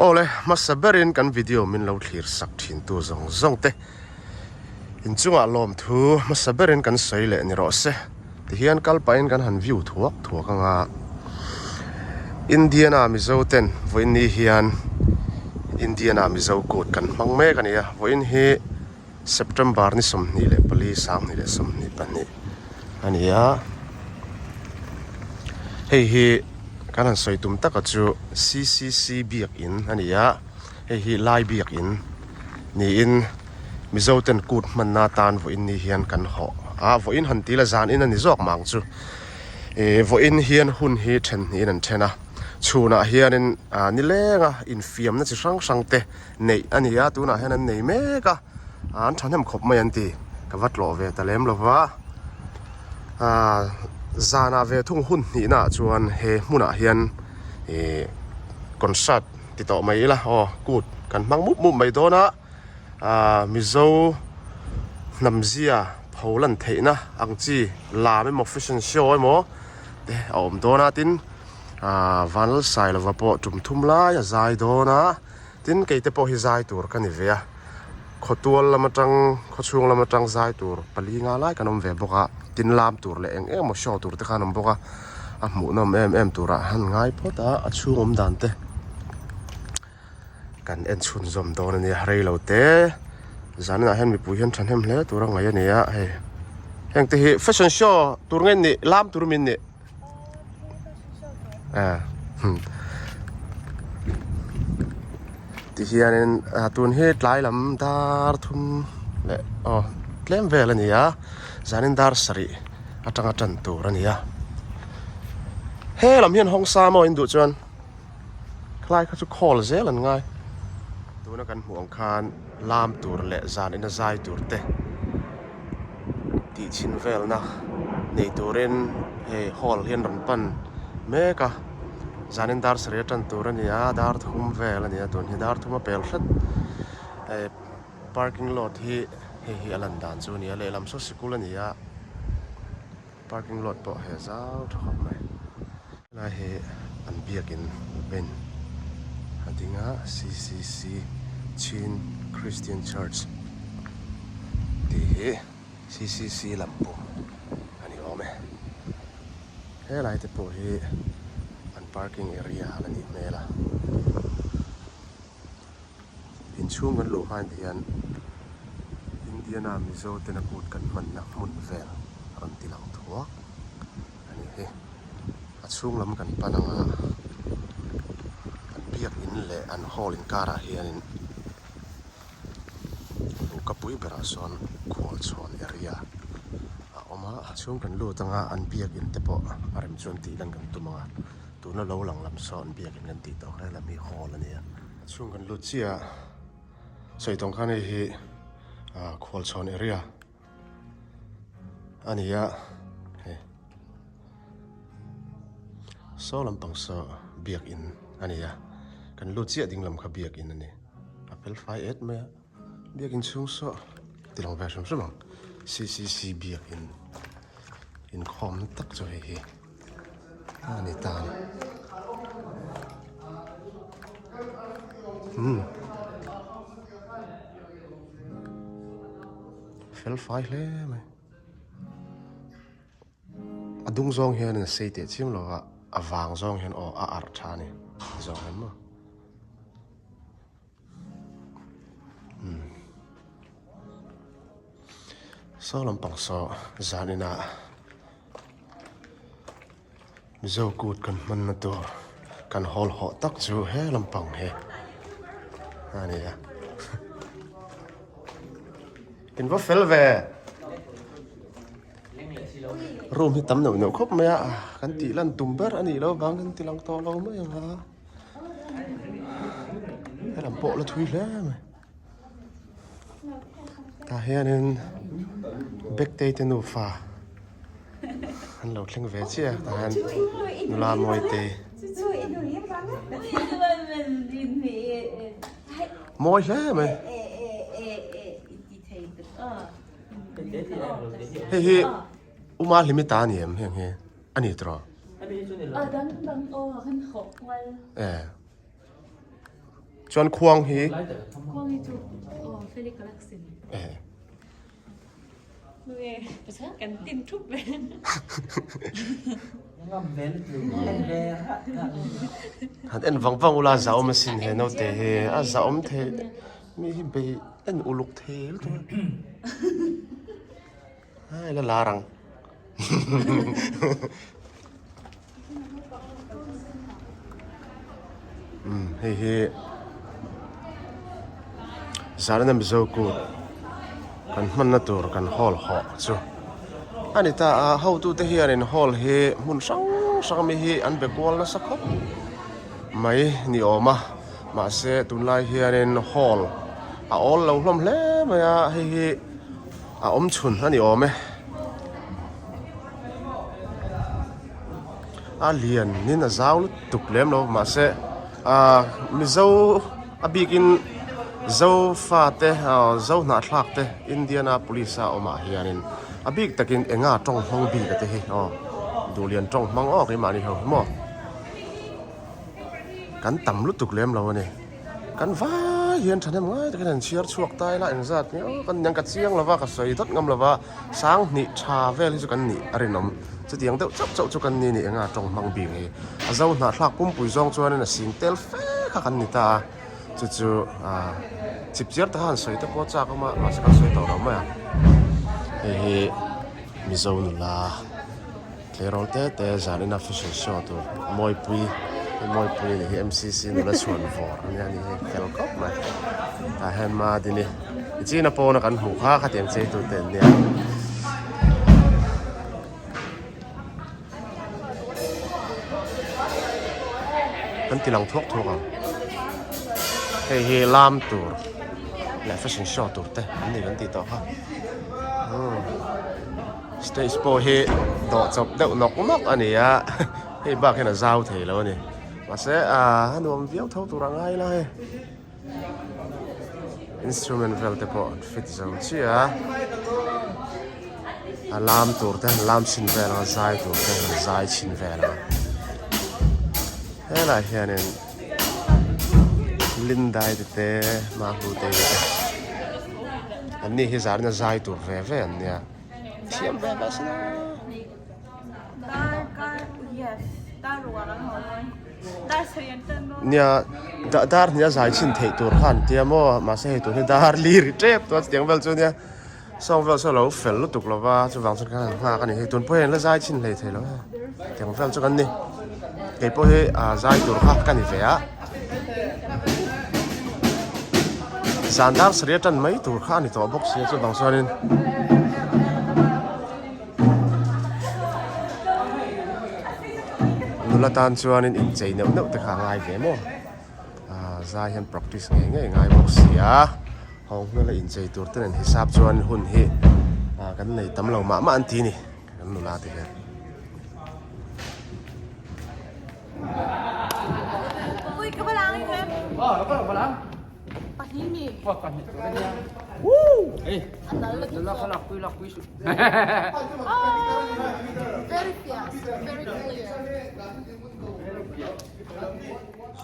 Ole masaberin kan video min lo thlir sak thin tu zong te in chunga lom thu masaberin kan soile ni ro se ti hian kalpain kan han view thuak anga Indian MIZO ten voin ni hian Indian MIZO KUT kan mangme kan ya voin hi September ni som ni le pali sang ni le som ni pani ania hei kan han soitum taka chu CCC biak in ania hei lai biak in ni in MIZO ten KUT hmanna tan voin ni hian kan ho voin han tila zan in ani zok mang chu voin hian hun hi then ni an thena chuna hian in ni lenga in fiam na chi sang te nei ania tuna hian an nei meka an thanem khop mai an ti ka vat lo ve ta lem lo wa zana ve thung hun ni na chuan he hmuna hian concert ti to mai la KUT kan mang mup mai do na MIZO namzia pholan theina angchi la me mo fashion show mo te om do na tin vanal sai lova po tum la ya zai do na tin keite po hi zai tur kan ni ve khotual lamatang khochung lamatang zai tur pali nga lai kanom ve boka tin lam tur le eng mo show tur te khanom boka a mu nom em tura han ngai phota a chungom dan te kan en chun zom do na ni harei lo te zanna hen mi pu hian thanem hle tura ngai ania he heng te hi fashion show tur ngen ni lam tur min ni ti hianin tun hi tlai lam dar thum le tlem vel ania zanin dar sari atanga tan tur ania he lam hian hong sa mo in du chuan klai kha chu khol zel an ngai tuna kan huang khan lam tur le zan in a zai tur te ti chin vel na nei turin he hol hian ran pan meka zanin dar sari tan tur ania dar thum vel ania tun hi dar thuma pel hret parking lot hi alan dan chu nia le lam so sikul ania parking lot po he zau thok mai la he an biakin ben adinga CCC Chin Christian Church ti CCC lampu ani ome he lai te po hi an parking area alani mela in chung kan lo han hian Indian MIZO ten KUT kan hmanna hmun vel ran tilang thuak ani he a chung lam kan pananga an biak in le an hall in kara hian kapui bera son khol chon area oma chung kan lu tanga an biak in te po arem chon ti lang kan tumanga tuna lo lang lam son biak in kan ti to re la mi hall ania chung kan lu chia soitong khan hi khol chon area ania he so lam pang so biak in ania kan lu chia ding lam kha biak in ani apple 58 me biak in chung so tilang version samang CCC biak in khom tak cho he ani tan fel fai le mai adung zong hian na sei te chim lo awang zong hian a ar thani zong hem ma so lam pang so zanina MIZO KUT kan hmanna to kan hol ho tak chu he lam pang he ania in va fel ve room hi tam no khop maya kan ti lan tumber ani lo bang kan ti lang to lo mai ha lam po la thui le mai ta hianin back day te nu fa an lo thleng ve chia ta han nula moi te moi le mai he uma limita ni em he ani tro dan o kan khok wal ชวนควงฮี Quang itu oh Felix Galaxy. Nuôi cắn tin trúc về. Hắn en vang vang ula za om sin he no te he a za om the mi hi be en uluk the lu tu ai la larang he he zara na MIZO KUT kan hmanna tur kan hall ho chu ani ta a how tu te hian in hall he mun sang mi hi an be kwal na sakhop mai ni oma ma se tunlai hian in hall a all lo hlom hle mai a hi a om chun ani ome a lian nin a zaul tuk lem lo ma se a MIZO a bikin zo fa te zo na thlak te Indiana police a oma hianin a big takin enga tong hong bi ka te hi dulian tong mang o ke mani ho mo kan tam lu tuk lem lo ni kan va hian thanem ngai ta kan chiar chuak tai la en zat ni kan nyang ka chiang lawa ka soi dot ngam lawa sang ni tha vel hi chu kan ni arinom chu tiang deuh chau chau chu kan ni ni enga tong mang bi hi a zo na thlak pum pui zong chuan na sing tel fe kha kan ni ta chu chip chiar ta han soi ta po cha ka ma sa ka soi to ro ma he MIZO nula Clerol te zan official show tu moi pui ni MCC nula chuan vor ani ani fel kop ma ta hen ma dini china po na kan hu kha kha tiang che tu ten nia kan tilang thok a he lam tur la fashion show tur te ani kan ti to ha stage po he do chop deuh nok ani a he ba kena zau thei lo ni ma se hanuam viau tho tur angai la he instrument vel te po fit zo chia alam tur te lam sin vel a zai tur te zai chin vel he la hianin lindai te ma hu te ani hi zar na zai tur ve an nia chiam ve ba sna nia dar nia zai chin thei tur khan tia mo ma se tur ni dar lir trep to tiang vel chu nia song vel so lo fel lu tuk lova chu wang chu kan ha kan hi tun po hen la zai chin lei thei lo tiang vel chu kan ni ke po he zai tur kha kan ni ve a zandar sriatan mai tur kha ni to box ni chu bang sonin nulatan chuanin in chei no te kha ngai ve mo za hian practice ngai box sia hong nula in chei tur ten hisap chuan hun hi kan nei tam lo ma an ti ni kan nula te he Ui, cái ba lang em. Nó có ba lang. Pahini. Pahini. Lak quy. Very fast, very clear.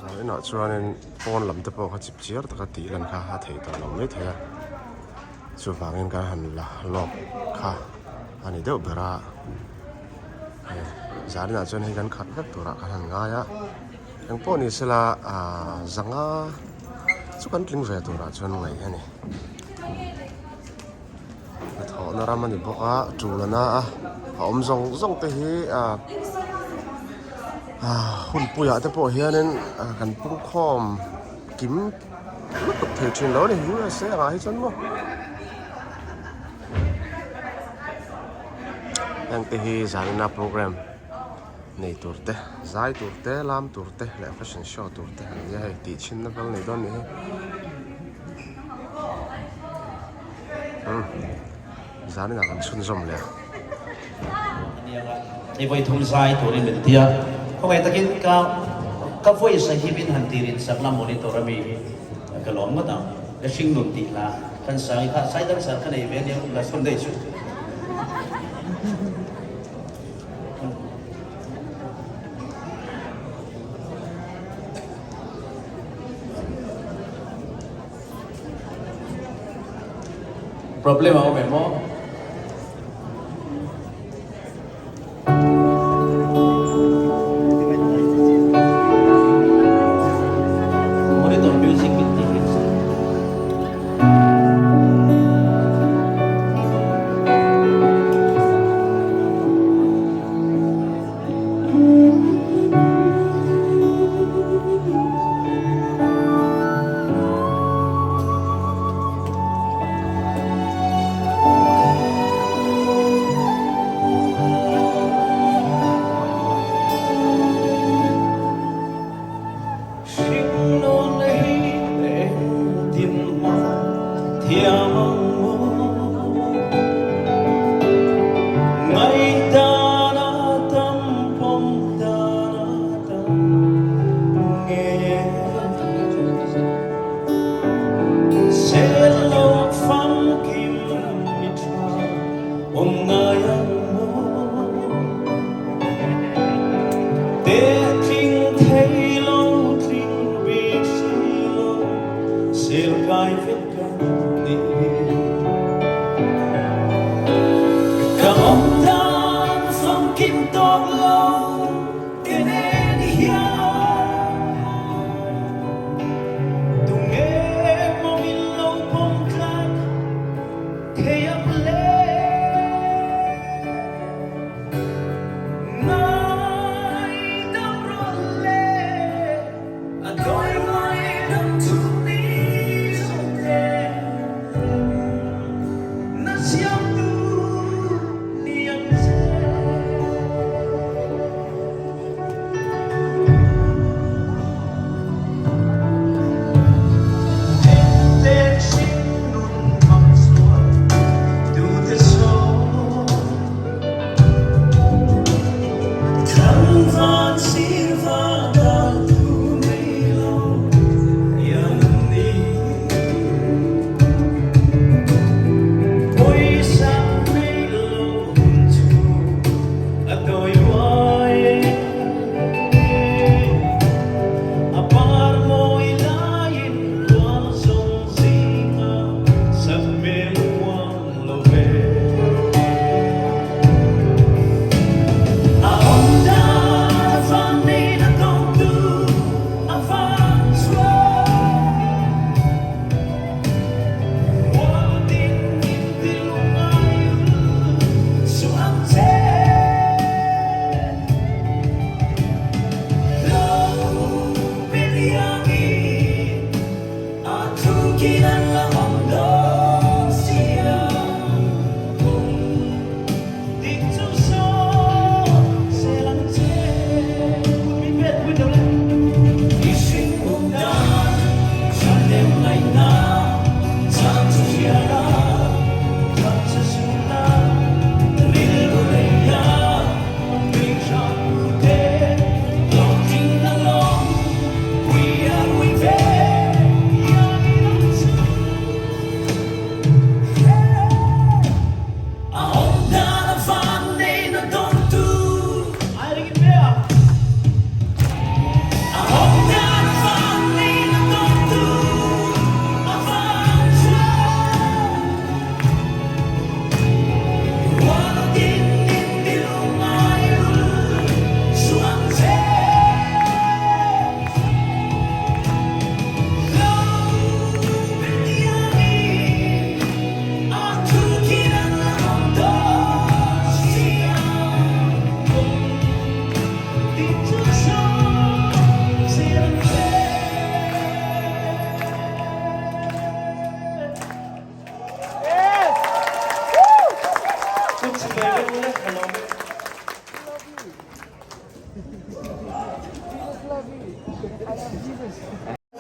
rồi nọ chuanin phone lam te po kha chip chiar ta ka ti lan kha ha thei to lo mai thea chu wangin ka han la lok kha ani deuh bera zarina chuan hi kan khat vek tura kan han nga ya ang po ni sila zanga chu kan tling ve tura chuan ngai ani tho na ramani boka tulana om zong te hi hun puya te po hianin kan pung khom kim lutuk thei thin lo ni USA nga hi chon mo ang te hi zarina program nei turte zai turte lam turte le fashion show turte ya hei ti chin na vel nei don ni zarina kan chun zom le ei voi thum zai turin ben tia không ai takin ka voi sa hibin han tirin sakna monitor ami ka lom ma ta ka sing nun ti la kan sai kha sai dan sa ka nei ve ne la son dei chu problema o memo monitor music with tickets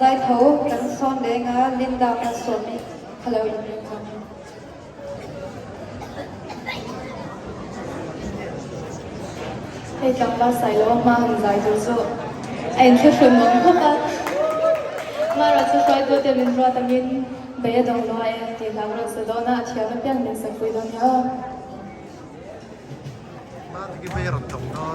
Giải thấu cắn son để ngã lên đào cắn son mi hello hey chẳng ba sai lo mà hình giải thấu số anh chưa sửa mong không ta mà rồi sẽ xoay đôi tiền lên rồi tầm nhìn bé đồng lo em thì làm rồi sẽ đó na chia nó biến đến sắp cuối đó nhá Ma thì cái rồi tổng đó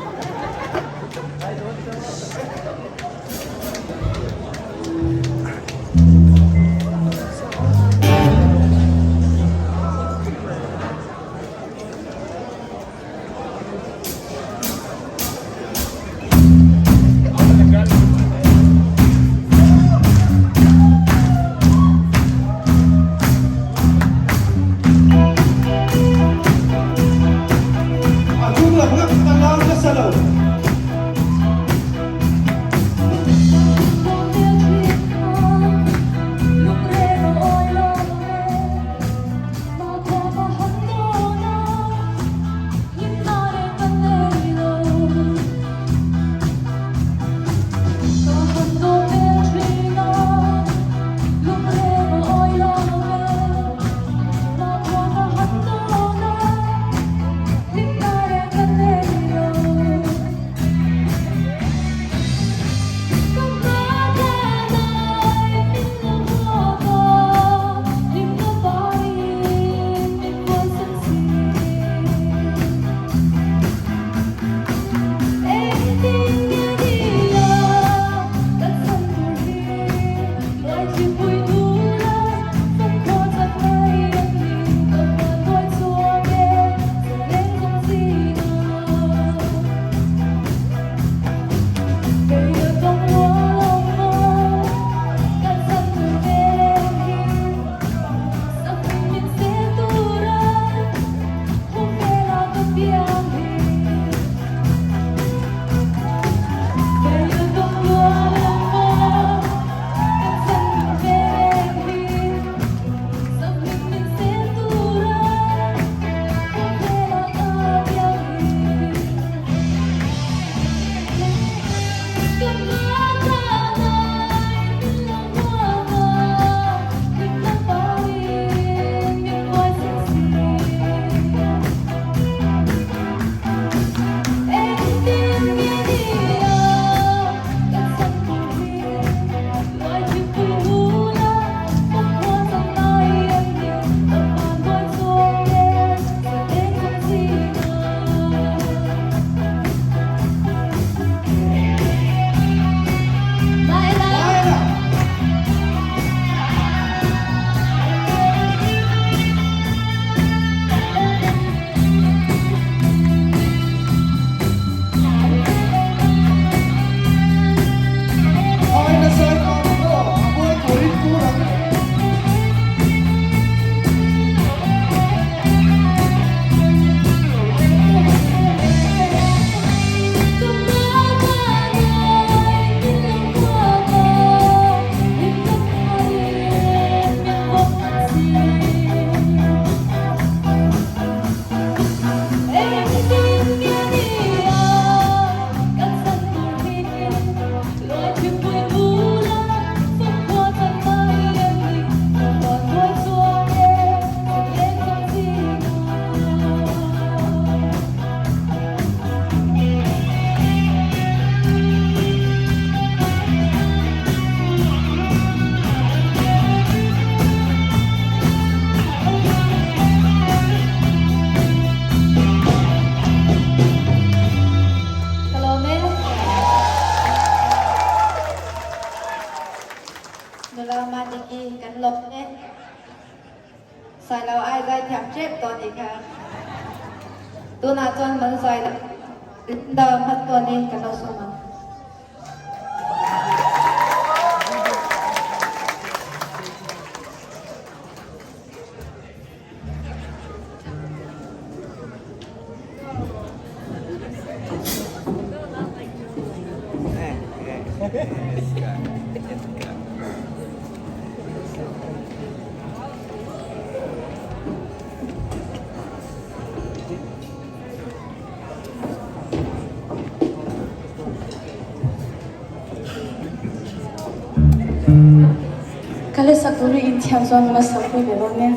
sai lao ai dai thảm chết toàn đi cả tu na chọn mình sai đờ mất toàn đi cả đâu số mà kali sakuri intiam zon mas sakuri belonnya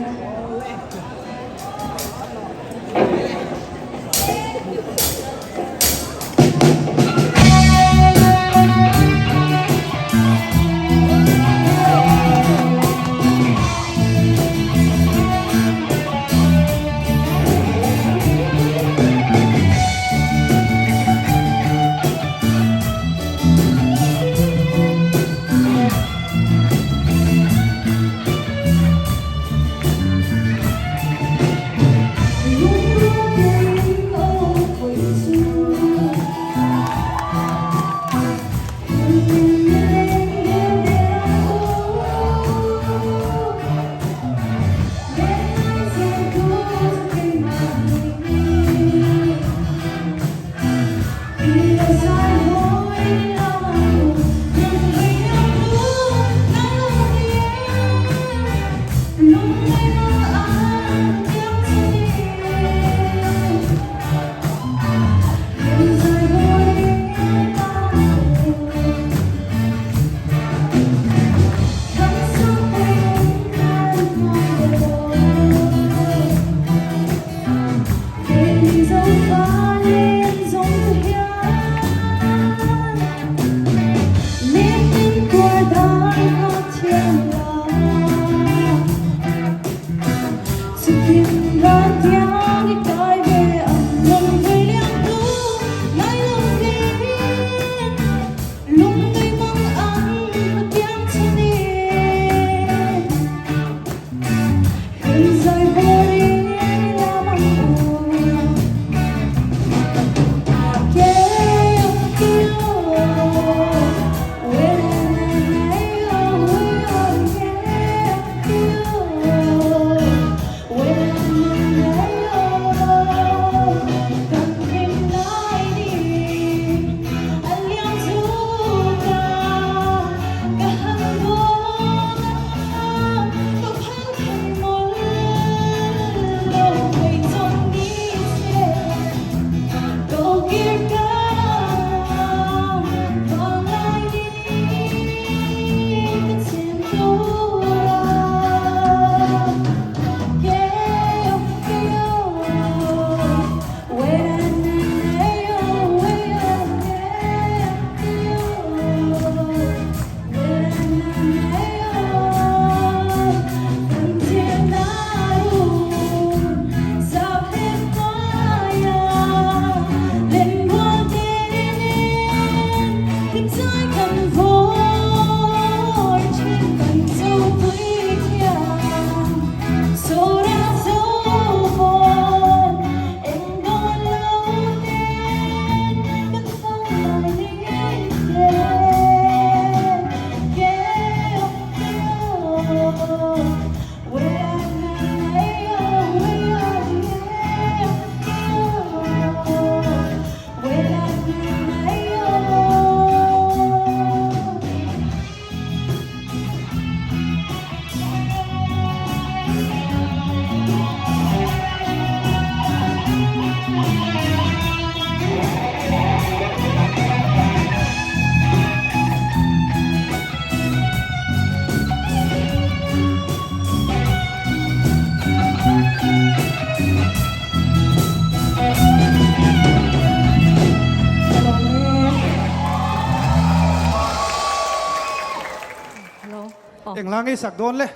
eng langi sak don le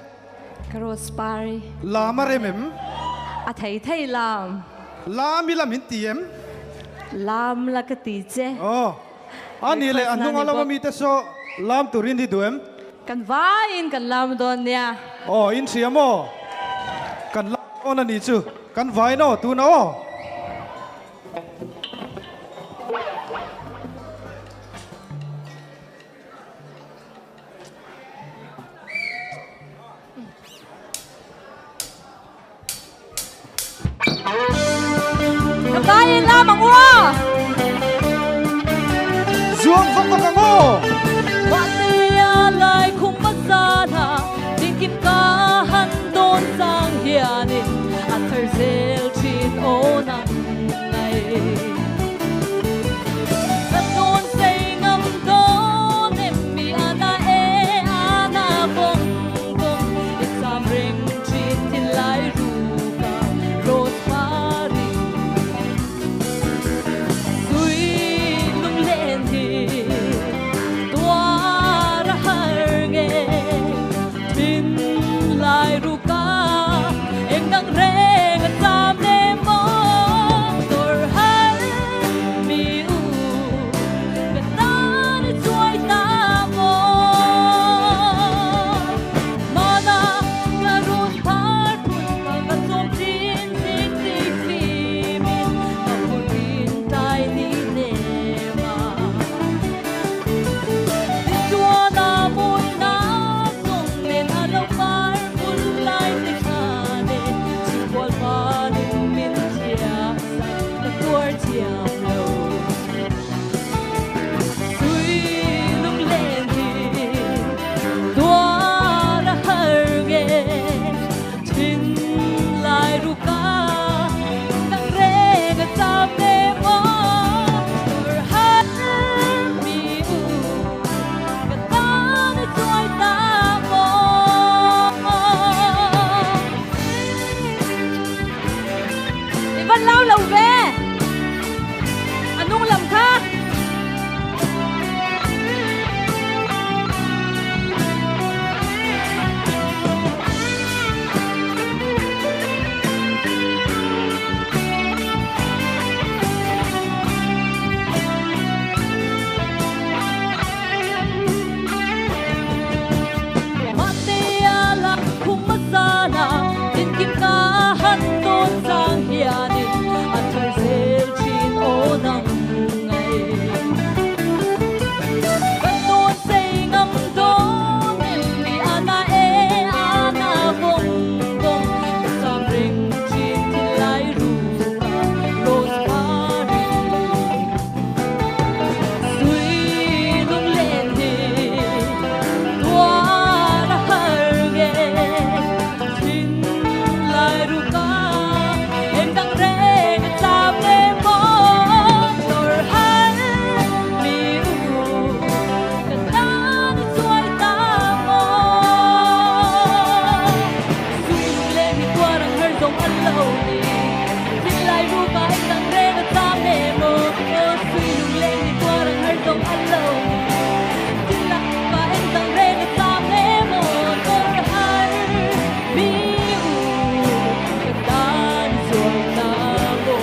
Karospari. lama remem A thầy làm. lami lam hin tiem Làm là cái tí chế. ani le anung alama mi te so lam turin di duem Kan vain kan làm don nha. in siamo kan la on ani chu kan vai no tu no Kan vain làm bằng hoa. zuang phong ka ngo Bạn tia lại khung mất ra na. Din kim ca han don sang hianin. At her zel chin o nang ngay. At don say ngam don em mi ana e ana bong bong. Isam ring chin tin lai ruka rosemary. Sui lung lên thì tua ra har nghe tin lai ruka em đang reng at sam ne mo tor har mi u gatan chuai ta mo mana karun par pun ka som tin tin tin fi min ka pun tai ni ne ma Tua na môi na sông lên a lâu par pun lai te khane chỉ qual pa nên min chia sa ta tuar chiam lo Sui lung lên thì tua ra har nghe tin lai ruka nang re ga tam ne mo tor har mi u ga ta ne choi ta mo Đi bắt lâu lâu về Anong làm khác Matia la khung masana Din kim ka han don sang hianin At her zel chin o nang ngay Kan don say ngam don em mi ana e ana bong bong Sam ring chin tin lai ruka rosemary Sui lung lên thì tua ra har nghe tin lai ruka em đang reng at sam ne mo tor har mi u kan ta ni chuai ta mo Sui lung lên thì tua ra har dong an lo ni tin lai ruka em đang reng at sam ne mo Sui lung lên thì tua ra har dong an lo ni tin lai ruka em đang reng at sam ne mo tor har mi u kan ta ni chuai ta mo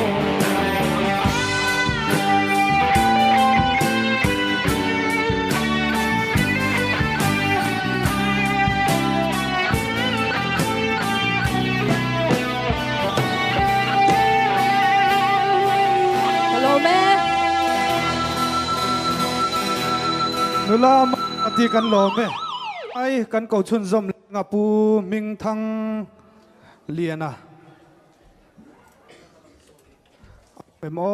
Hello mẹ nula ati kan lo me ai kan ko chun zom nga pu ming thang liana emo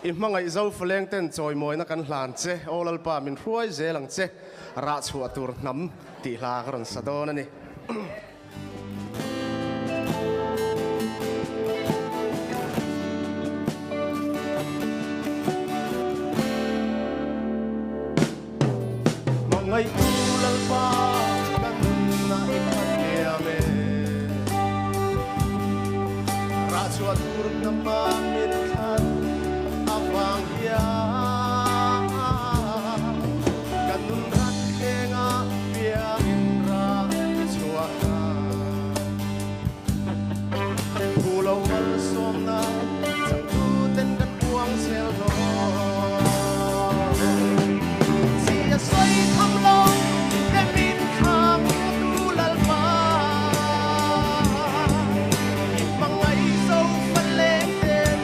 in mangai zo fleng ten choi moi na kan hlan che olal pa min hruai zelang che ra chu atur nam ti hla karon sadon ani chua tur na ma min khan avang ya kanun rat kenga pia indra chua pulo wal som na chang tu ten kan buang sel do si a soi tham lo te min kham tu lal pa mangai so fan le ten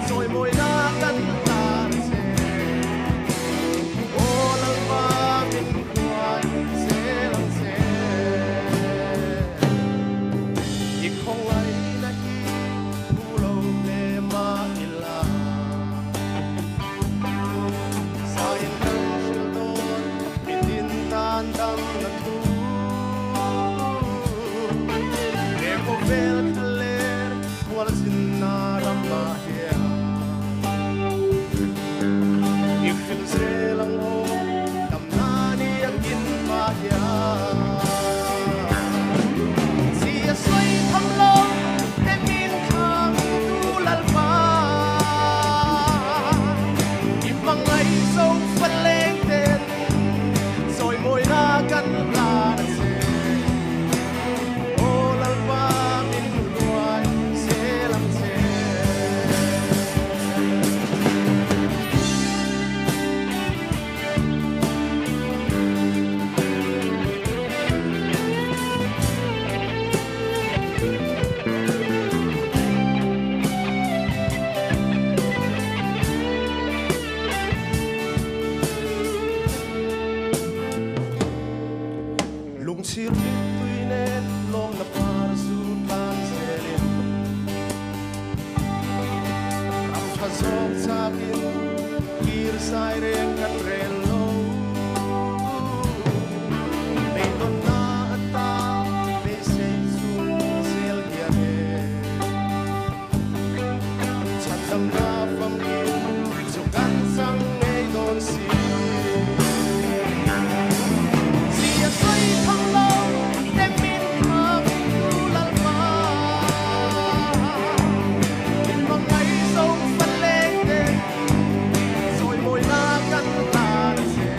soi moi na kan ta se o lal pa min kwan se lang se ik không ai na ki pulo le ma ila sa in kan shil don min tan dam na tu le ko vel kler wal sin na ram ma he ik fil se lang ho tam na ni akin ma ya si a soi tham lo te min khang tu lal pa i mangai so fan leng ten soi moi na kan la na se o lal pa min luai se lam se lung chir tui nen lom na par su tan selin ram tha zok chakin kir sai reng kan rel lo me don na ata me se su sel ya he chan dam na fam ki zu kan sang ei don si si a soi tham lo te min kham tu lal pa min mangai so fan leng te soi moi na kan ta na se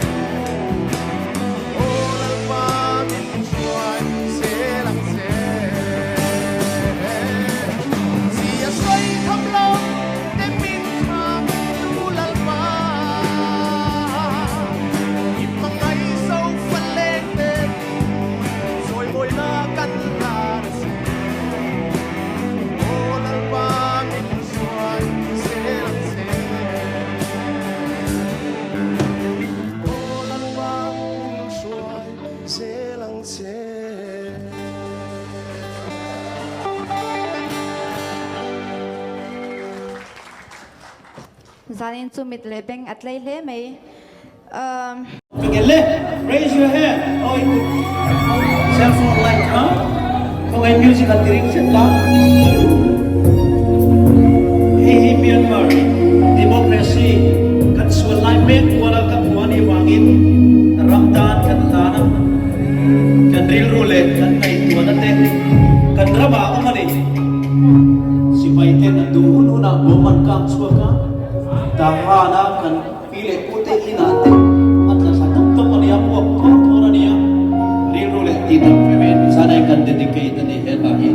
o lal pa min chuai se lang se si a soi tham lo te min kham tu lal pa min mangai so fan leng te soi moi na kan ta na se o lal pa min chuai se lang se o lal pa min chuai se lang se Zanin chu mit le beng at lei hle mai Begin raise your hand. Oh, cell phone light, huh? Không ai music at tiring set lang. Hey, Myanmar, democracy kan suan lai mek wala ka puan i wangin ramdan kan tanam kan ril rule kan kai tuan ate kan raba ko mani si paiten adu una boman kam suaka tahana kan pile pute inate at sa tok niya po ko niya ril rule tita preven sana kan dedicate ni helahi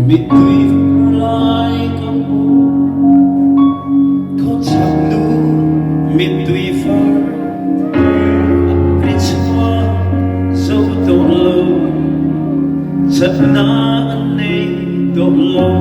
Mitui lai kampu ko chaknu mitui far Richwa so don't low Chapna ane don't low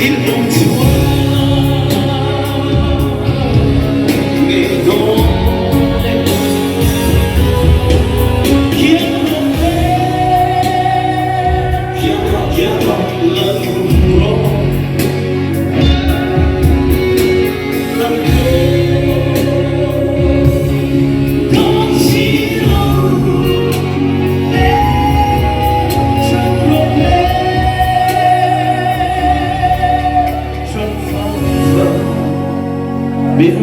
in hồng chúa nghệ đô khiến hồng khiến lần rô biết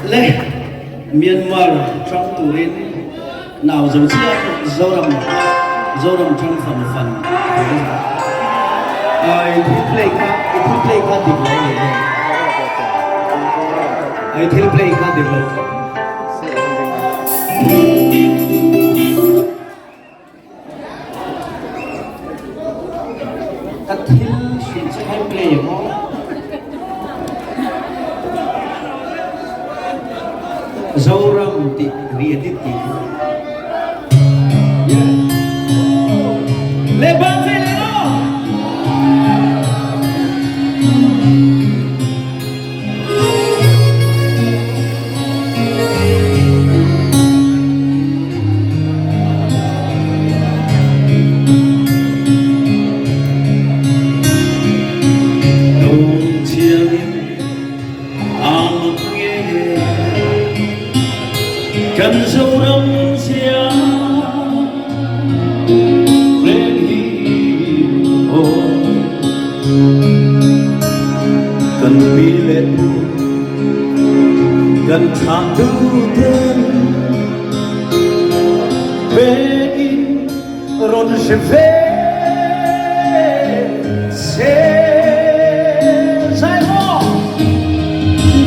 lê Myanmar trong tù đến nào giống chia dâu đầm trong phần ai thích play khác tìm lấy này ai thích play khác tìm lấy các thiếu chuyện sẽ hay play mà dâu râm thì riêng thì le ban phải lên đó cần dâu râm xia lên hi ô cần bi lên cần thang tư tên về in ron se về se sai ho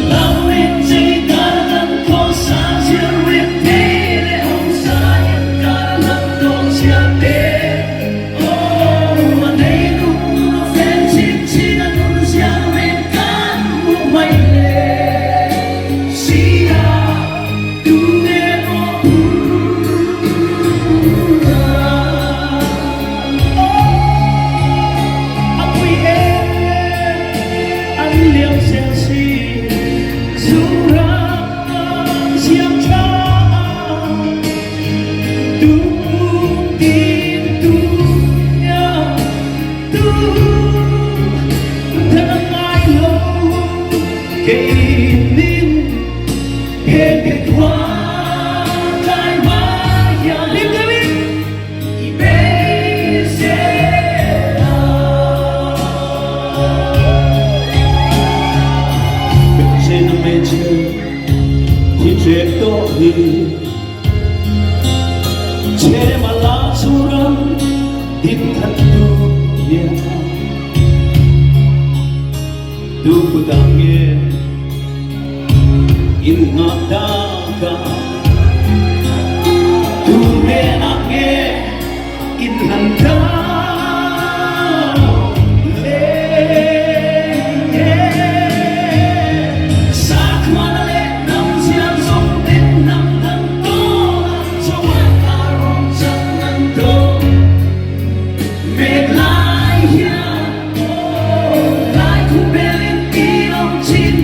làm nên gì cả lần có xa chia riêng thế để không xa hiện cả lần có chia thế mà đây đúng nó phép chỉ là luôn chia riêng cả một mây lệ xí à tu nghe nó anh quý anh liêm sen xì dù ra xiêm cha tu tin tu nhà tu thân ai lâu kể tin hết kết quả trái má nhà liêm cái biết y bê sẽ trên mê chơi thì chuyện đó thì chế mà lá suram tin thật tu yeah tu đang nghe in ngata ka tu nghe in hanta Hãy subscribe cho kênh Ghiền Mì Gõ để không bỏ lỡ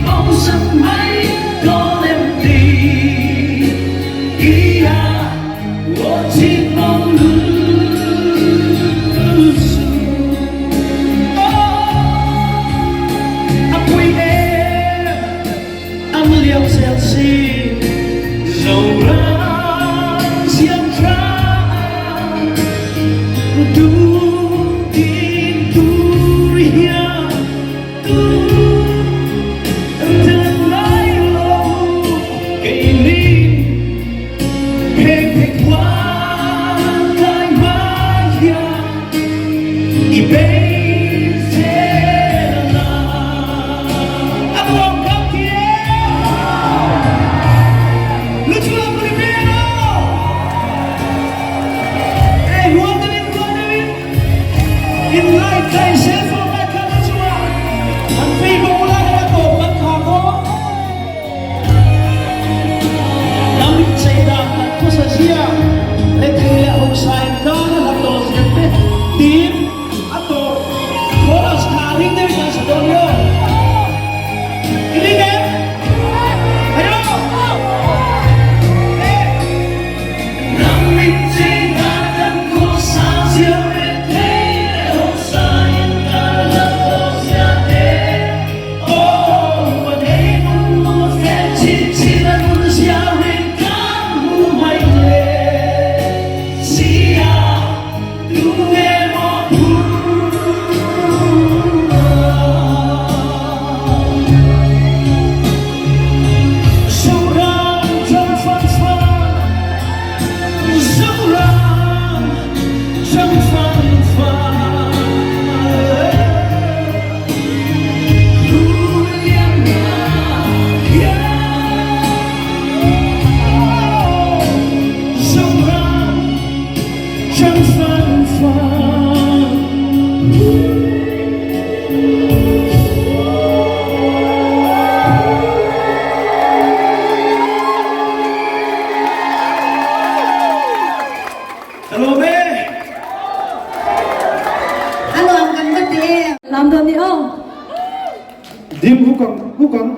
Bukang.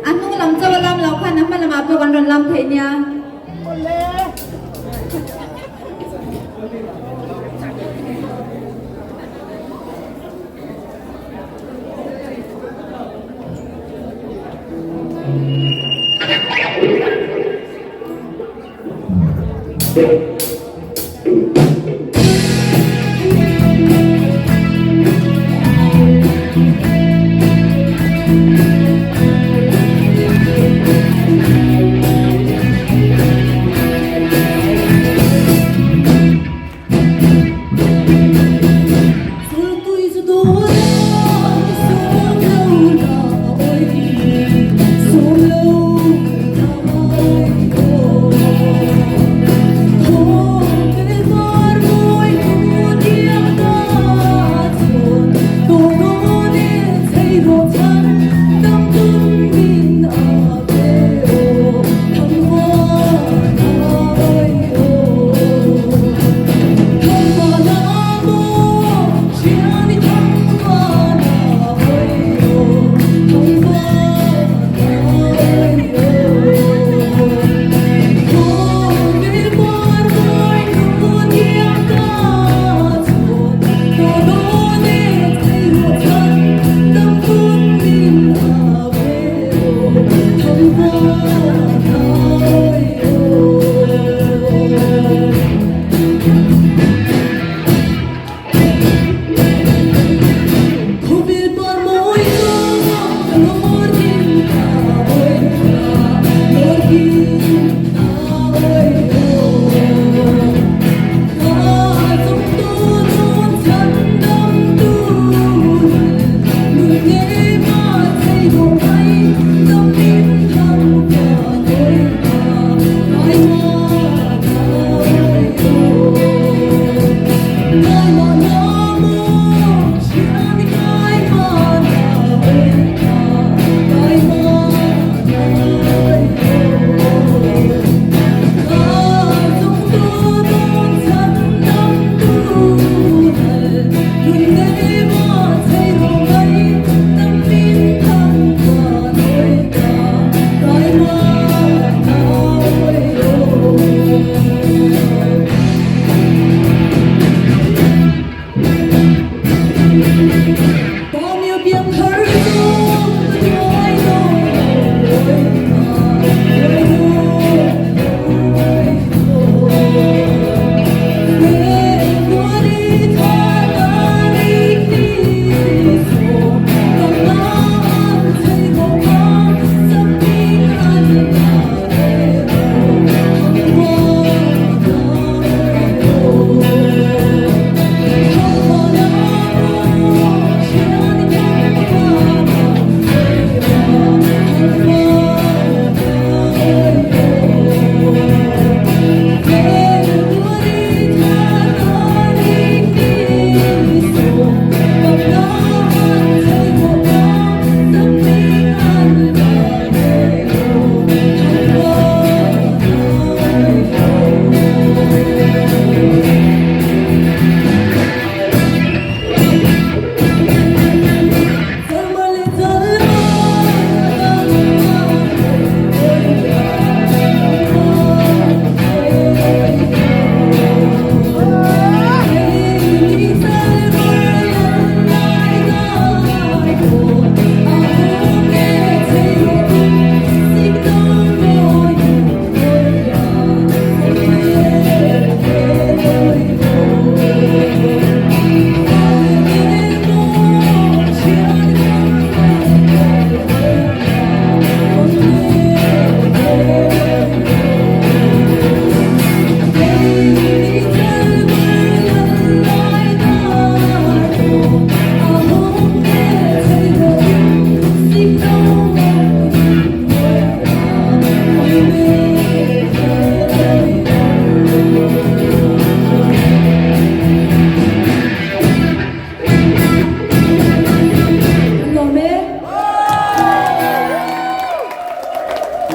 Anh muốn làm cho làm lão khoan nắm mà làm áp con rồi làm thế nha.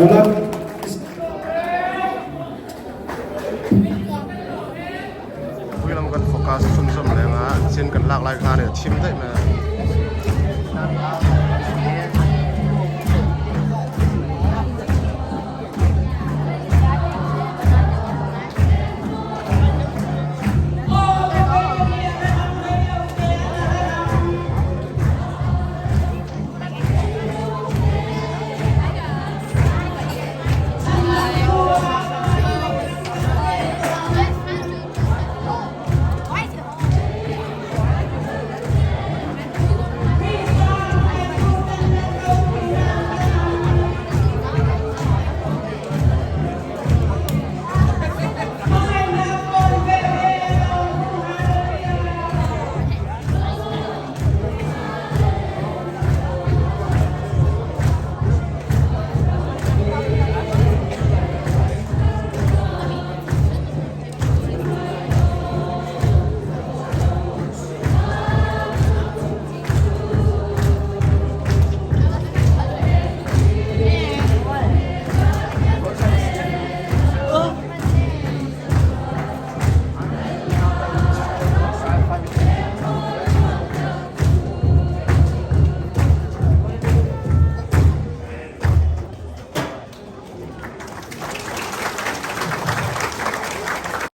nulam